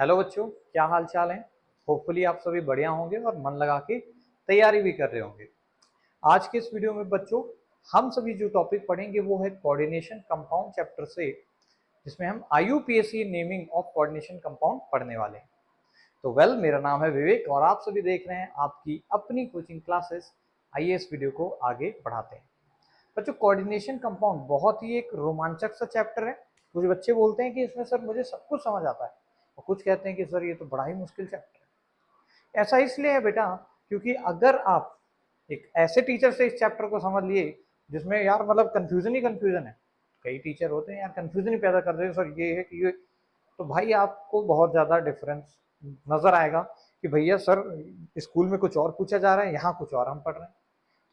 Hello बच्चों, क्या हाल चाल है। होपफुली आप सभी बढ़िया होंगे और मन लगा के तैयारी भी कर रहे होंगे। आज के इस वीडियो में बच्चों हम सभी जो टॉपिक पढ़ेंगे वो है कोऑर्डिनेशन कंपाउंड चैप्टर से, जिसमें हम IUPAC naming of coordination compound पढ़ने वाले हैं। तो मेरा नाम है विवेक और आप सभी देख रहे हैं आपकी अपनी कोचिंग क्लासेस। आइए इस वीडियो को आगे बढ़ाते हैं। बच्चों, कोऑर्डिनेशन कंपाउंड बहुत ही एक रोमांचक सा चैप्टर है। कुछ बच्चे बोलते हैं कि इसमें सर मुझे सब कुछ समझ आता है, और कुछ कहते हैं कि सर ये तो बड़ा ही मुश्किल चैप्टर है। ऐसा इसलिए है बेटा, क्योंकि अगर आप एक ऐसे टीचर से इस चैप्टर को समझ लिए जिसमें यार मतलब कंफ्यूजन ही कंफ्यूजन है, कई टीचर होते हैं यार कंफ्यूजन ही पैदा कर देते सर ये है कि ये, तो भाई आपको बहुत ज़्यादा डिफरेंस नज़र आएगा कि भैया सर स्कूल में कुछ और पूछा जा रहा है, यहाँ कुछ और हम पढ़ रहे हैं।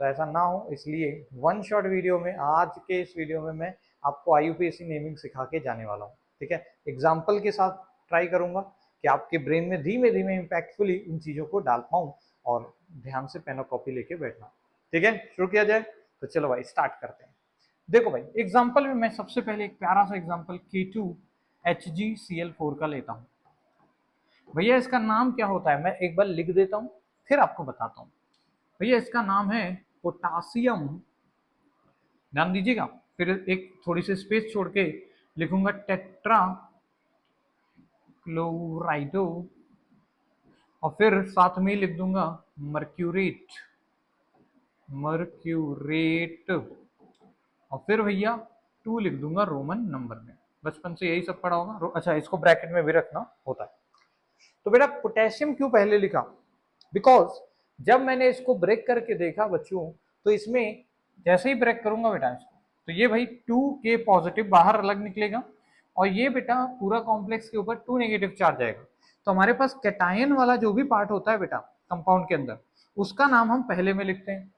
तो ऐसा ना हो, इसलिए वन शॉट वीडियो में आज के इस वीडियो में मैं आपको IUPAC नेमिंग सिखा के जाने वाला हूँ। ठीक है, एग्जाम्पल के साथ ट्राई करूंगा कि आपके ब्रेन में धीमे धीमे इम्पैक्टफुली इन चीज़ों को डाल पाऊँ, और ध्यान से पेन और कॉपी लेके बैठना। ठीक है, शुरू किया जाए। तो चलो भाई स्टार्ट करते हैं। देखो भाई, एग्जाम्पल में मैं सबसे पहले एक प्यारा सा एग्जाम्पल K2HgCl4 का लेता हूँ। भैया इसका नाम क्या होता है मैं एक बार लिख देता हूँ, फिर आपको बताता हूँ। भैया इसका नाम है पोटासियम, ध्यान दीजिएगा। फिर एक थोड़ी सी स्पेस छोड़ के लिखूंगा टेट्रा क्लोराइडो, और फिर साथ में ही लिख दूंगा मर्क्यूरेट, मर्क्यूरेट, और फिर भैया 2 लिख दूंगा रोमन नंबर में। बचपन से यही सब पढ़ा होगा। अच्छा, इसको ब्रैकेट में भी रखना होता है। तो बेटा पोटेशियम क्यों पहले लिखा? बिकॉज जब मैंने इसको ब्रेक करके देखा बच्चों, तो इसमें जैसे ही ब्रेक करूंगा बेटा इसको, तो ये भाई 2K पॉजिटिव बाहर अलग निकलेगा, और ये बेटा पूरा कॉम्प्लेक्स के ऊपर 2 नेगेटिव चार्ज आएगा। तो हमारे पास कैटायन वाला जो भी पार्ट होता है बेटा कंपाउंड के अंदर, उसका नाम हम पहले में लिखते हैं।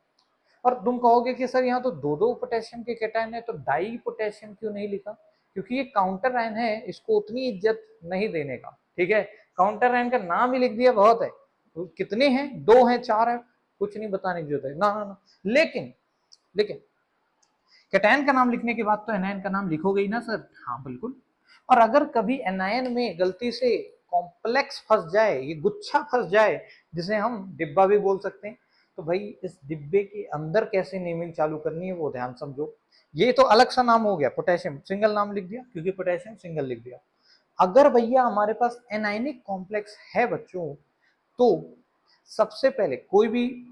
और तुम कहोगे कि सर यहाँ तो दो दो पोटेशियम के कैटायन है, तो डाई पोटेशियम क्यों नहीं लिखा? क्योंकि ये काउंटर आयन है, इसको उतनी इज्जत नहीं देने का। ठीक है, काउंटर आयन का नाम ही लिख दिया बहुत है। तो कितने हैं? 2 हैं, 4 हैं, कुछ नहीं बताने की जरूरत है ना, ना, ना। लेकिन लेकिन कैटायन का नाम लिखने के बाद तो एनायन का नाम लिखोगे ही ना सर? हाँ बिल्कुल। और अगर कभी एनायन में गलती से कॉम्प्लेक्स फंस जाए, ये गुच्छा फंस जाए, जिसे हम डिब्बा भी बोल सकते हैं, तो भाई इस डिब्बे के अंदर कैसे नेमिंग चालू करनी है वो ध्यान समझो। ये तो अलग सा नाम हो गया, पोटेशियम सिंगल नाम लिख दिया क्योंकि पोटेशियम सिंगल लिख दिया। अगर भैया हमारे पास एनायनिक कॉम्प्लेक्स है बच्चों, तो सबसे पहले कोई भी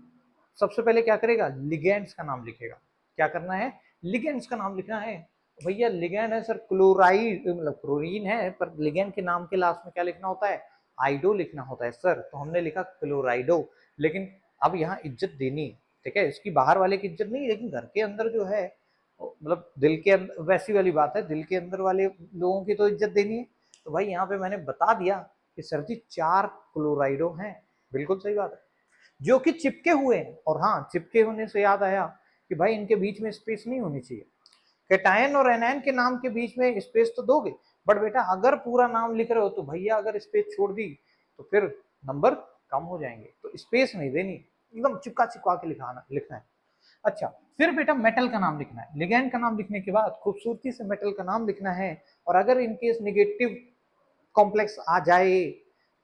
सबसे पहले क्या करेगा? लिगेंड्स का नाम लिखेगा। क्या करना है? लिगेंड्स का नाम लिखना है। भैया लिगेंड है सर क्लोराइड, मतलब क्लोरीन है, पर लिगेंड के नाम के लास्ट में क्या लिखना होता है? आइडो लिखना होता है सर। तो हमने लिखा क्लोराइडो। लेकिन अब यहाँ इज्जत देनी, ठीक है, इसकी बाहर वाले की इज्जत नहीं, लेकिन घर के अंदर जो है, मतलब दिल के अंदर, वैसी वाली बात है, दिल के अंदर वाले लोगों की तो इज्जत देनी है। तो भाई यहाँ पे मैंने बता दिया कि सर जी 4 क्लोराइडो हैं। बिल्कुल सही बात है, जो कि चिपके हुए हैं। और हाँ, चिपके होने से याद आया कि भाई इनके बीच में स्पेस नहीं होनी चाहिए। कैटायन और एनायन के नाम के बीच में स्पेस तो दोगे, बट बेटा अगर पूरा नाम लिख रहे हो तो भैया अगर स्पेस छोड़ दी तो फिर नंबर कम हो जाएंगे। तो स्पेस नहीं देनी, एकदम चिपका चिपका के लिखना है। अच्छा, फिर बेटा मेटल का नाम लिखना है। लिगेंड का नाम लिखने के बाद खूबसूरती से मेटल का नाम लिखना है। और अगर इनकेस निगेटिव कॉम्प्लेक्स आ जाए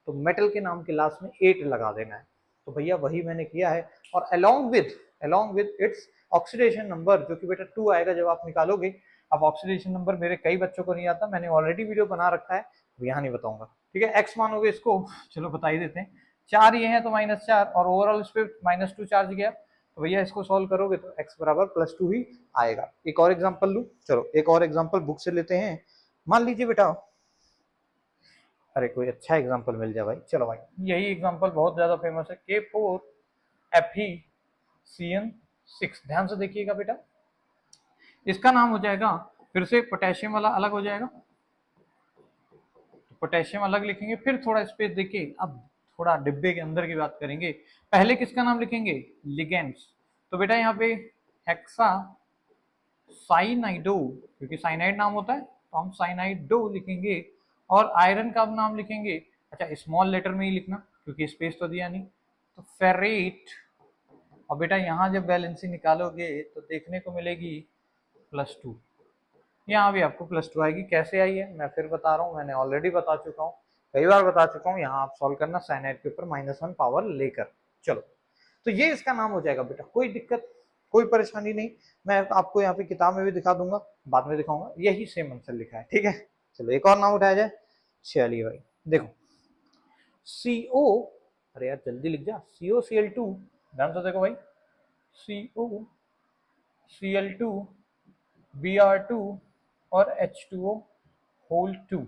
तो मेटल के नाम के लास्ट में 8 लगा देना है। तो भैया वही मैंने किया है। और along with its oxidation number, जो कि बेटा 2 आएगा जब आप निकालोगे। अब ऑक्सीडेशन नंबर मेरे कई बच्चों को नहीं आता, मैंने ऑलरेडी वीडियो बना रखा है, यहाँ नहीं बताऊंगा। ठीक है, एक्स मानोगे इसको, चलो बता ही देते हैं। 4 ये है तो -4, और ओवरऑल इस पर -2 चार्ज गया, तो भैया इसको सॉल्व करोगे तो x बराबर +2 ही आएगा। एक और एग्जाम्पल लूँ, चलो एक और एग्जाम्पल बुक से लेते हैं। मान लीजिए बेटा, अरे कोई अच्छा एग्जांपल मिल जाए भाई। चलो भाई, यही एग्जांपल बहुत ज्यादा फेमस है, K4FeCN6। ध्यान से देखिएगा बेटा, इसका नाम हो जाएगा, फिर से पोटेशियम वाला अलग हो जाएगा, तो पोटेशियम अलग लिखेंगे, फिर थोड़ा स्पेस देखिए। अब थोड़ा डिब्बे के अंदर की बात करेंगे। पहले किसका नाम लिखेंगे? लिगेंड्स। तो बेटा यहाँ पे हेक्सा साइनाइडो, क्योंकि साइनाइड नाम होता है तो हम साइनाइडो लिखेंगे। और आयरन का नाम लिखेंगे, अच्छा स्मॉल लेटर में ही लिखना क्योंकि स्पेस तो दिया नहीं, तो फेरेट। और बेटा यहाँ जब बैलेंसिंग निकालोगे तो देखने को मिलेगी +2। यहाँ भी आपको +2 आएगी। कैसे आई है मैं फिर बता रहा हूँ, मैंने ऑलरेडी बता चुका हूँ। कई बार बता चुका हूँ, यहाँ आप सॉल्व करना साइनाइड के ऊपर -1 पावर लेकर। चलो, तो ये इसका नाम हो जाएगा बेटा, कोई दिक्कत कोई परेशानी नहीं। मैं आपको यहाँ पे किताब में भी दिखा दूंगा, बाद में दिखाऊंगा, यही सेम आंसर लिखा है, ठीक है। चलो एक और नाम उठाया जाए। चलिए भाई देखो, CO, अरे यार जल्दी लिख जा, COCl2, ध्यान से देखो भाई, COCl2 Br2 और H2O होल 2,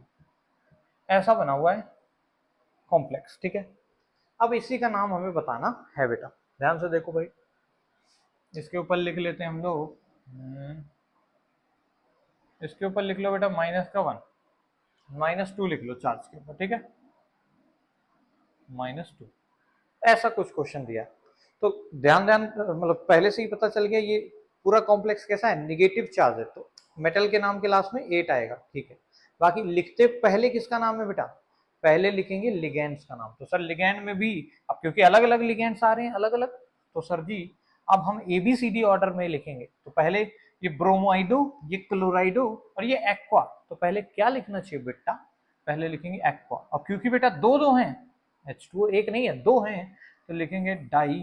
ऐसा बना हुआ है कॉम्प्लेक्स, ठीक है। अब इसी का नाम हमें बताना है बेटा, ध्यान से देखो भाई, इसके ऊपर लिख लेते हैं हम लोग, इसके ऊपर लिख लो बेटा -1, -2 लिख लो चार्ज के ऊपर, ठीक है, -2, ऐसा कुछ क्वेश्चन दिया। तो ध्यान मतलब पहले से ही पता चल गया ये पूरा कॉम्प्लेक्स कैसा है, निगेटिव चार्ज है, तो मेटल के नाम के लास्ट में 8 आएगा, ठीक है। बाकी लिखते पहले किसका नाम है बेटा, पहले लिखेंगे लिगेंड्स का नाम। तो सर लिगेंड में भी अब क्योंकि अलग अलग लिगेंड्स आ रहे हैं अलग अलग, तो सर जी अब हम ABCD ऑर्डर में लिखेंगे। तो पहले ये ब्रोमाइडो, ये क्लोराइडो और ये एक्वा, तो पहले क्या लिखना चाहिए बेटा, पहले लिखेंगे एक्वा। और क्योंकि बेटा दो दो हैं, H2O एक नहीं है दो हैं, तो लिखेंगे डाई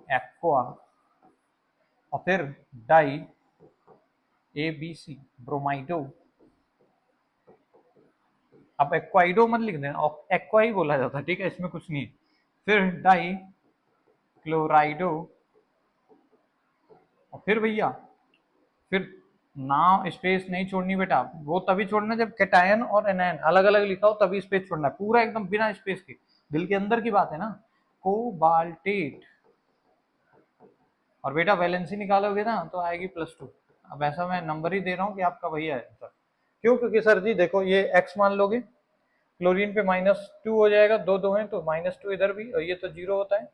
एक्वा और फिर डाई ABC ब्रोमाइडो। अब एक्वाइडो मत लिख देना, एक्वा ही बोला जाता है, ठीक है, इसमें कुछ नहीं है। फिर डाई क्लोराइडो और फिर भैया फिर नाम स्पेस नहीं छोड़नी बेटा, वो तभी छोड़ना जब कैटायन और एनायन अलग अलग लिखा हो, तभी स्पेस छोड़ना है, पूरा एकदम बिना स्पेस के, दिल के अंदर की बात है ना। कोबाल्टेट, और बेटा वैलेंसी निकालोगे ना तो आएगी +2। अब ऐसा मैं नंबर ही दे रहा हूँ कि आपका भैया है सर, क्यों, क्योंकि सर जी देखो ये x मान लोगे, क्लोरीन पे -2 हो जाएगा, दो दो है तो -2 इधर भी, और ये तो 0 होता है,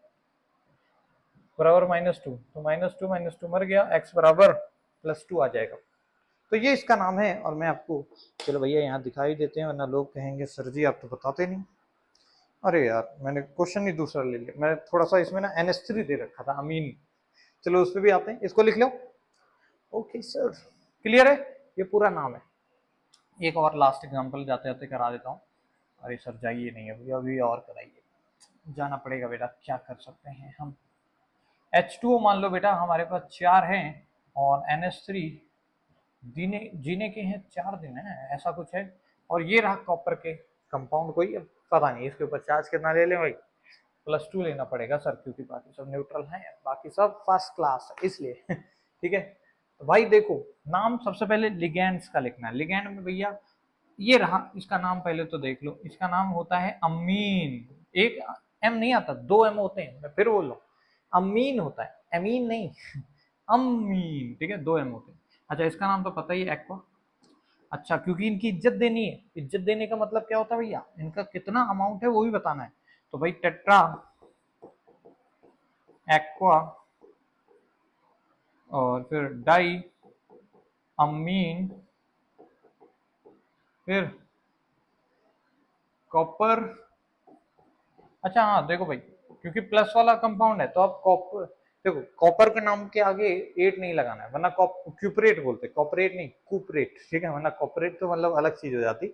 बराबर -2, तो -2 मर गया, x बराबर +2 आ जाएगा। तो ये इसका नाम है। और मैं आपको, चलो भैया यहाँ दिखाई देते हैं, वरना लोग कहेंगे सर जी आप तो बताते नहीं। अरे यार मैंने क्वेश्चन ही दूसरा ले लिया, मैं थोड़ा सा इसमें ना NH3 दे रखा था, अमीन। चलो उस पर भी आते हैं, इसको लिख लो। ओके सर, क्लियर है, ये पूरा नाम है। एक और लास्ट एग्जांपल जाते जाते करा देता हूँ। अरे सर जाइए नहीं अभी, अभी और कराइए, जाना पड़ेगा बेटा, क्या कर सकते हैं हम। H2O मान लो बेटा हमारे पास 4 हैं और NH3 जीने के हैं 4 दिन है, ऐसा कुछ है। और ये रहा कॉपर के कंपाउंड, कोई पता नहीं इसके ऊपर चार्ज कितना ले लें भाई, +2 लेना पड़ेगा सर, क्योंकि बाकी सब न्यूट्रल हैं, बाकी सब फर्स्ट क्लास है इसलिए ठीक है। तो भाई देखो, नाम सबसे पहले लिगेंड्स का लिखना है। लिगेंड में भैया ये रहा, इसका नाम पहले तो देख लो, इसका नाम होता है अमीन। एक M नहीं आता, 2 M होते हैं, मैं फिर बोल रहा हूँ, अमीन होता है, अमीन नहीं अमीन, ठीक है, 2 M होते हैं। अच्छा इसका नाम तो पता ही है, एक्वा। अच्छा क्योंकि इनकी इज्जत देनी है, इज्जत देने का मतलब क्या होता है भैया, इनका कितना अमाउंट है वो भी बताना है। तो भाई टेट्रा एक्वा और फिर डाई अमीन, फिर कॉपर। अच्छा हाँ देखो भाई, क्योंकि प्लस वाला कंपाउंड है तो आप कॉपर, देखो कॉपर के नाम के आगे 8 नहीं लगाना है, वरना क्यूपरेट बोलते, कॉपरेट नहीं कूपरेट, ठीक है, वरना कॉपरेट तो मतलब अलग चीज हो जाती,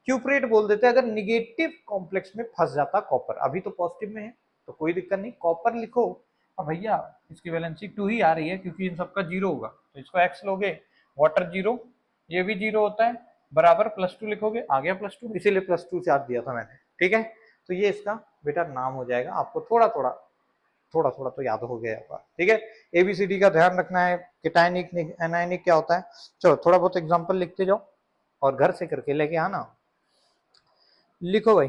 क्यूपरेट बोल देते अगर निगेटिव कॉम्प्लेक्स में फंस जाता कॉपर। अभी तो पॉजिटिव में है तो कोई दिक्कत नहीं, कॉपर लिखो। और भैया इसकी वैलेंसी 2 ही आ रही है क्योंकि इन सबका 0 होगा, तो इसको x लोगे, वाटर 0, ये भी 0 होता है, बराबर +2 लिखोगे, आ गया +2, इसीलिए +2 चार्ज दिया था मैंने, ठीक है। तो ये इसका बेटा नाम हो जाएगा, आपको थोड़ा थोड़ा तो याद हो गया होगा, ठीक है। ABCD का ध्यान रखना है, केटायनिक एनायनिक क्या होता है। चलो थोड़ा बहुत एग्जांपल लिखते जाओ और घर से करके लेके आना। लिखो भाई,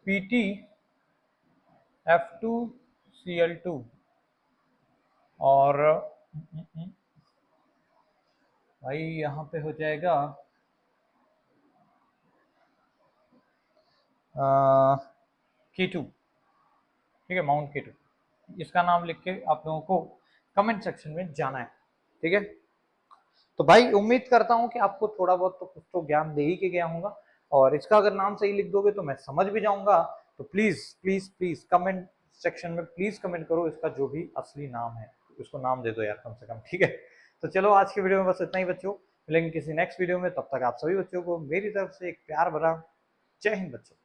PT F2Cl2 और भाई यहाँ पे हो जाएगा K2, ठीक है, माउंट K2। इसका नाम लिख के आप लोगों को कमेंट सेक्शन में जाना है, ठीक है। तो भाई उम्मीद करता हूँ कि आपको थोड़ा बहुत तो कुछ तो ज्ञान दे ही के गया हूँगा, और इसका अगर नाम सही लिख दोगे तो मैं समझ भी जाऊंगा। तो please please please comment section में प्लीज कमेंट करो इसका जो भी असली नाम है, उसको नाम दे दो यार कम से कम, ठीक है। तो चलो आज की वीडियो में बस इतना ही बच्चों, मिलेंगे किसी नेक्स्ट वीडियो में, तब तक आप सभी बच्चों को मेरी तरफ से एक प्यार भरा जय हिंद बच्चों।